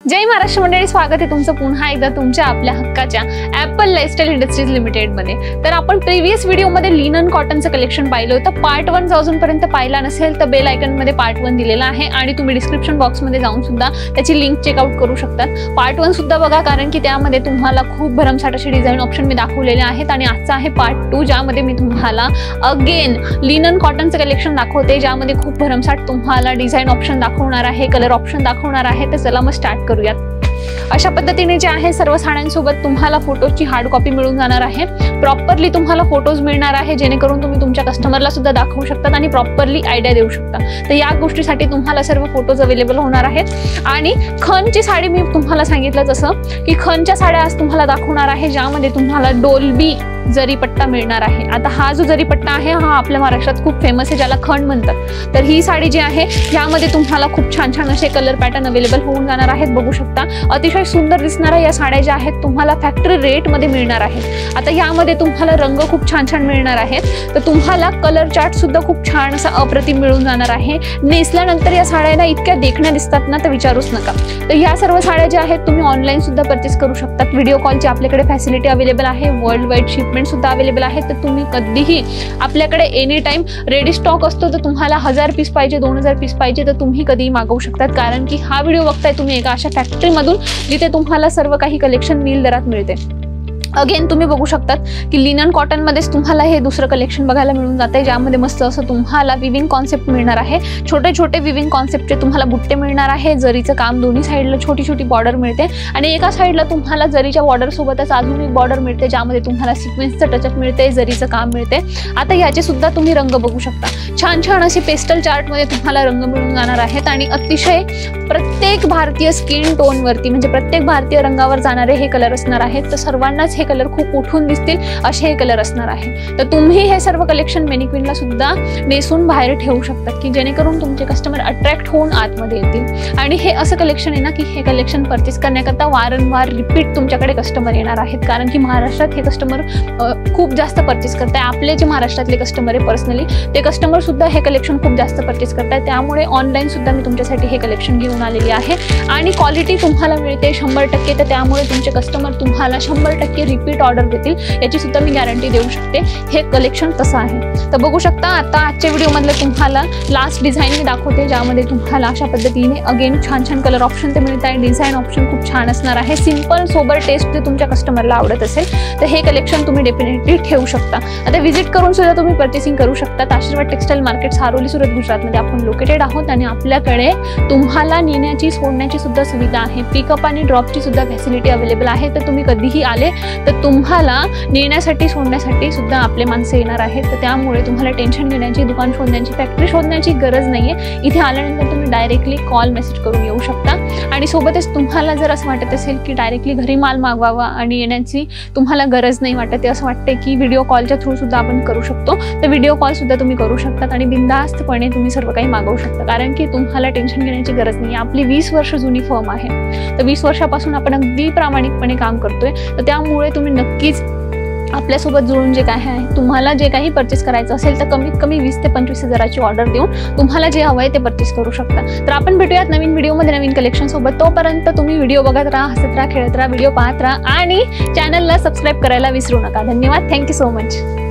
जय महाराष्ट्र मंडळी, स्वागत आहे तुमचं पुन्हा एकदा तुमच्या आपल्या हक्काच्या ॲपल लाईफस्टाईल इंडस्ट्रीज लिमिटेड मध्ये। तर आपण प्रीवियस व्हिडिओ मध्ये लिनन कॉटनचं कलेक्शन पाहिलं होतं। पार्ट 1 अजूनपर्यंत पाहिला नसेल तर बेल आयकॉन मध्ये पार्ट 1 दिलेला आहे आणि तुम्ही डिस्क्रिप्शन बॉक्स मध्ये जाऊन सुद्धा त्याची लिंक चेकआउट करू शकतात। पार्ट 1 सुद्धा बघा, कारण की त्यामध्ये तुम्हाला खूप भरमसाठ असे डिझाइन ऑप्शन मी दाखवलेले आहेत आणि आजचा आहे पार्ट 2, ज्यामध्ये मी तुम्हाला अगेन लिनन कॉटनचं कलेक्शन दाखवते, ज्यामध्ये खूप भरमसाठ तुम्हाला डिझाइन ऑप्शन दाखवणार आहे, कलर ऑप्शन दाखवणार आहे। तर चला मग स्टार्ट करूयात। अशा पद्धतीने जे आहे सर्व साड्यांसोबत तुम्हाला फोटोची हार्ड कॉपी मिळून जाणार आहे। प्रॉपरली तुम्हाला फोटोज मिळणार आहे, जेणेकरून तुम्ही तुमच्या कस्टमरला सुद्धा दाखवू शकता आणि प्रॉपरली आयडिया देऊ शकता। तर या गोष्टीसाठी तुम्हाला सर्व फोटोज अवेलेबल होणार आहेत। आणि खनची साडी मी तुम्हाला सांगितलं जसं की खनच्या साड्या आज तुम्हाला दाखवणार आहे, ज्यामध्ये तुम्हाला डोल्बी जरीपट्टा मिळणार आहे। आता हा जो जरीपट्टा आहे हा आपल्या महाराष्ट्रात खूप फेमस आहे, ज्याला खण म्हणतात। तर ही साडी जी आहे यामध्ये तुम्हाला खूप छान छान असे कलर पॅटर्न अवेलेबल होऊन जाणार आहेत, बघू शकता। अतिशय सुंदर दिसणाऱ्या या साड्या ज्या आहेत तुम्हाला फॅक्टरी रेट मध्ये मिळणार आहेत। आता यामध्ये तुम्हाला रंग खूप छान छान मिळणार आहेत, तर तुम्हाला कलर चार्ट सुद्धा खूप छान असा अप्रतिम मिळून जाणार आहे। नेसल्यानंतर या साड्यांना इतक्या देखण्या दिसतात ना, तर विचारूच नका। तर या सर्व साड्या ज्या आहेत तुम्ही ऑनलाईन सुद्धा परचेस करू शकतात। व्हिडिओ कॉलची आपल्याकडे फॅसिलिटी अवेलेबल आहे, वर्ल्ड वाईड शिपमेंट सुद्धा अवेलेबल आहे। तर तुम्ही कधीही आपल्याकडे एनी टाइम रेडी स्टॉक असतो। तर तुम्हाला 1000 पीस पाहिजे, 2000 पीस पाहिजे, तर तुम्ही कधीही मागवू शकतात, कारण की हा व्हिडिओ बघताय तुम्ही एका अशा फॅक्टरी मधून जिथे तुम्हाला सर्व काही कलेक्शन नील दरात मिळते। अगेन तुम्ही बघू शकतात की लिनन कॉटन मध्येच तुम्हाला हे दुसरं कलेक्शन बघायला मिळून जाते, ज्यामध्ये मस्त असं तुम्हाला विविंग कॉन्सेप्ट मिळणार आहे। छोटे छोटे विविंग कॉन्सेप्टचे तुम्हाला बुट्टे मिळणार आहे। जरीचं काम, दोन्ही साईडला छोटी छोटी बॉर्डर मिळते आणि एका साईडला तुम्हाला जरीच्या बॉर्डर सोबतच अजून एक बॉर्डर मिळते, ज्यामध्ये तुम्हाला सिक्वेन्सचं टचअप मिळते, जरीचं काम मिळते। आता याचे सुद्धा तुम्ही रंग बघू शकता। छान छान असे पेस्टल चार्ट मध्ये तुम्हाला रंग मिळून जाणार आहेत आणि अतिशय प्रत्येक भारतीय स्किन टोन वरती, म्हणजे प्रत्येक भारतीय रंगावर जाणारे हे कलर असणार आहेत। तर सर्वांनाच हे कलर खूप उठून दिसतील असे हे कलर असणार आहे। तर तुम्ही हे सर्व कलेक्शन मॅनिक्विनला सुद्धा नेसून बाहेर ठेवू शकतात, की जेणेकरून तुमचे कस्टमर अट्रॅक्ट होऊन आतमध्ये येतील। आणि हे असं कलेक्शन आहे ना की हे कलेक्शन परचेस करण्याकरता वारंवार रिपीट तुमच्याकडे कस्टमर येणार आहेत, कारण की महाराष्ट्रात हे कस्टमर खूप जास्त परचेस करताय। आपले जे महाराष्ट्रातले कस्टमर आहे पर्सनली, ते कस्टमर सुद्धा हे कलेक्शन खूप जास्त परचेस करताय। त्यामुळे ऑनलाईन सुद्धा मी तुमच्यासाठी हे कलेक्शन घेऊन आलेली आहे आणि क्वालिटी तुम्हाला मिळते 100%। तर त्यामुळे तुमचे कस्टमर तुम्हाला 100% रिपीट ऑर्डर देतील, याची सुद्धा मी गॅरंटी देऊ शकते। हे कलेक्शन तसं आहे। तर बघू शकता आता आजच्या व्हिडिओ मधलं तुम्हाला लास्ट डिझाईन मी दाखवते, ज्यामध्ये तुम्हाला अशा पद्धतीने अगेन छान छान कलर ऑप्शन ते मिळत आहे। डिझाईन ऑप्शन खूप छान असणार आहे, सिंपल सोबर टेस्ट जे तुमच्या कस्टमरला आवडत असेल तर हे कलेक्शन तुम्ही डेफिनेटली ठेवू शकता। आता व्हिजिट करून सुद्धा तुम्ही परचेसिंग करू शकता। आशीर्वाद टेक्सटाईल मार्केट, सारोली, सुरत, गुजरातमध्ये आपण लोकेटेड आहोत आणि आपल्याकडे तुम्हाला नेण्याची सोडण्याची सुद्धा सुविधा आहे। पिकअप आणि ड्रॉपची सुद्धा फॅसिलिटी अवेलेबल आहे। तर तुम्ही कधीही आले तर तुम्हाला नेण्यासाठी सोडण्यासाठी सुद्धा आपले माणसं येणार आहेत। तर त्यामुळे तुम्हाला टेन्शन घेण्याची, दुकान शोधण्याची, फॅक्टरी शोधण्याची गरज नाहीये। इथे आल्यानंतर तुम्ही डायरेक्टली कॉल मेसेज करून येऊ शकता आणि सोबतच तुम्हाला जर असं वाटत असेल की डायरेक्टली घरी माल मागवावा आणि येण्याची तुम्हाला गरज नाही वाटत आहे, असं वाटते की व्हिडिओ कॉलच्या थ्रू सुद्धा आपण करू शकतो, तर व्हिडिओ कॉल सुद्धा तुम्ही करू शकतात आणि बिनधास्तपणे तुम्ही सर्व काही मागवू शकता, कारण की तुम्हाला टेन्शन घेण्याची गरज नाही। आपली 20 वर्ष जुनी फर्म आहे, तर 20 वर्षापासून आपण अगदी प्रामाणिकपणे काम करतोय। तर त्यामुळे तुम्ही नक्कीच आपल्यासोबत जुळून जे काय आहे, तुम्हाला जे काही परचेस करायचं असेल तर कमीत कमी 20 ते 25 हजाराची ऑर्डर देऊन तुम्हाला जे हवं आहे ते परचेस करू शकता। तर आपण भेटूयात नवीन व्हिडिओमध्ये नवीन कलेक्शन सोबत। तोपर्यंत तुम्ही व्हिडिओ बघत राहा, हसत राहा, खेळत राहा, व्हिडिओ पाहत राहा आणि चॅनलला सबस्क्राईब करायला विसरू नका। धन्यवाद, थँक्यू सो मच।